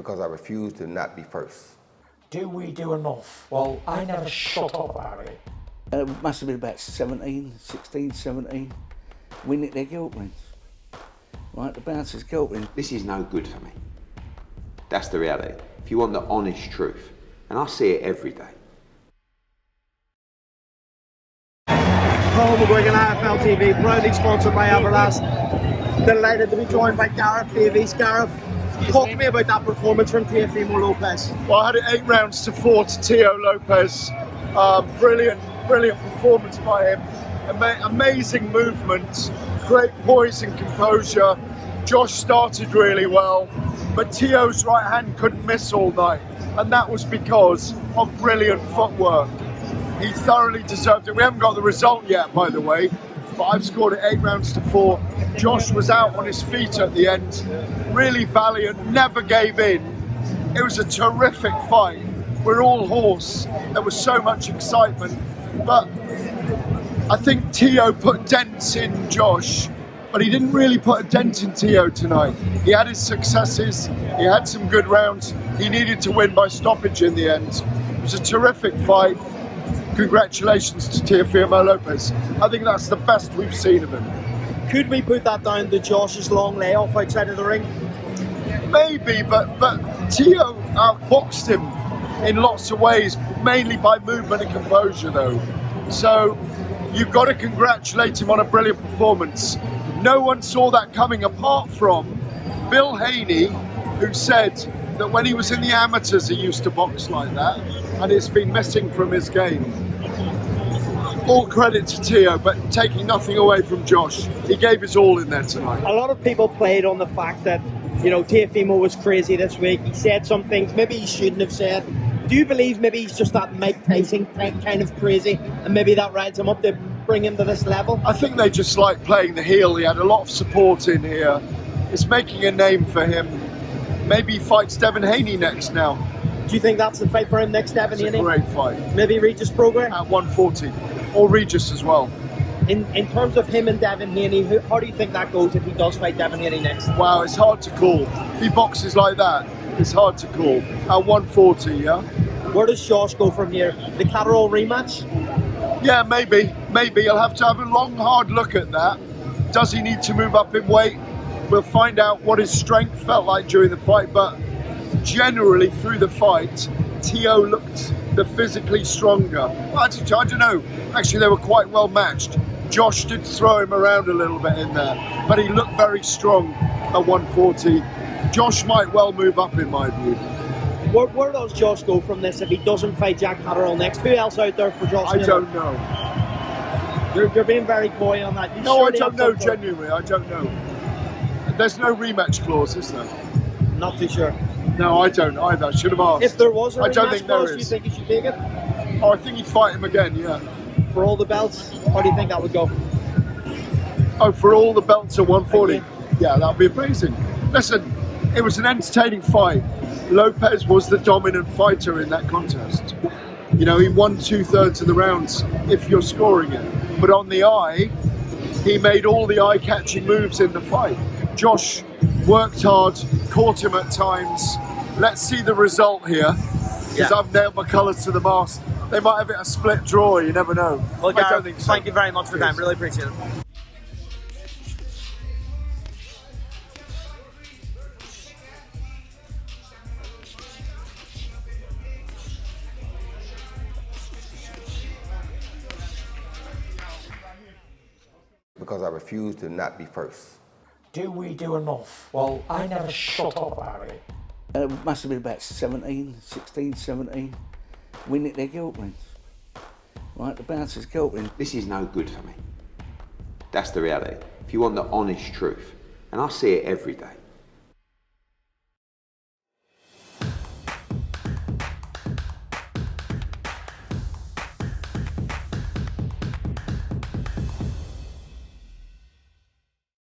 because I refuse to not be first. Do we do enough? Well, I never shut up about it. It must have been about 16, 17. We nicked their guilt rings. Right, the bouncer's guilt ring. This is no good for me. That's the reality. If you want the honest truth, and I see it every day. MCGUIGAN AFL TV, proudly sponsored by Everlast. Delighted to be joined by Gareth Davies. Gareth, talk to me about that performance from Teofimo Lopez. Well, I had it 8 rounds to 4 to Teo Lopez. Brilliant performance by him. Amazing movement, great poise and composure. Josh started really well, but Teo's right hand couldn't miss all night, and that was because of brilliant footwork. He thoroughly deserved it. We haven't got the result yet, by the way, but I've scored it 8 rounds to 4. Josh was out on his feet at the end, really valiant, never gave in. It was a terrific fight. We're all hoarse. There was so much excitement, but I think Teo put dents in Josh, but he didn't really put a dent in Teo tonight. He had his successes, he had some good rounds. He needed to win by stoppage in the end. It was a terrific fight. Congratulations to Teofimo Lopez. I think that's the best we've seen of him. Could we put that down to Josh's long layoff outside of the ring? Maybe, but Teo outboxed him in lots of ways, mainly by movement and composure though. So you've got to congratulate him on a brilliant performance. No one saw that coming apart from Bill Haney, who said that when he was in the amateurs he used to box like that, and it's been missing from his game. All credit to Teo, but taking nothing away from Josh. He gave his all in there tonight. A lot of people played on the fact that, you know, Teofimo was crazy this week. He said some things maybe he shouldn't have said. Do you believe maybe he's just that Mike Tyson kind of crazy, and maybe that rides him up to bring him to this level? I think they just like playing the heel. He had a lot of support in here. It's making a name for him. Maybe he fights Devin Haney next now. Do you think that's the fight for him next, Devin Haney? It's a great fight. Maybe Regis Progress? At 140. Or Regis as well. In terms of him and Devin Haney, how do you think that goes if he does fight Devin Haney next? Wow, it's hard to call. If he boxes like that, it's hard to call. At 140, yeah? Where does Josh go from here? The Catterall rematch? Yeah, maybe. He'll have to have a long, hard look at that. Does he need to move up in weight? We'll find out what his strength felt like during the fight, but generally through the fight, Teo looked the physically stronger. I don't know. Actually, they were quite well matched. Josh did throw him around a little bit in there, but he looked very strong at 140. Josh might well move up in my view. Where does Josh go from this if he doesn't fight Jack Catterall next? Who else out there for Josh? I don't know. You're being very coy on that. No, I don't know, genuinely. I don't know. There's no rematch clause, is there? Not too sure. No, I don't either. I should have asked. If there was a I don't rematch think clause, there do you is. think he should take it? Oh, I think he'd fight him again, yeah. For all the belts? How do you think that would go? Oh, for all the belts at 140? Yeah, that'd be amazing. Listen, it was an entertaining fight. Lopez was the dominant fighter in that contest. You know, he won 2/3 of the rounds if you're scoring it. But on the eye, he made all the eye-catching moves in the fight. Josh worked hard, caught him at times. Let's see the result here, because I've nailed my colours to the mast. They might have it a split draw, you never know. Well, I don't Gareth, think so. thank you very much for your time. Really appreciate it. Because I refuse to not be first. Do we do enough? Well, I never shut up about it. It must have been about 16, 17. We nicked their guilt rings. Right, the bouncer's guilt ring. This is no good for me. That's the reality. If you want the honest truth, and I see it every day.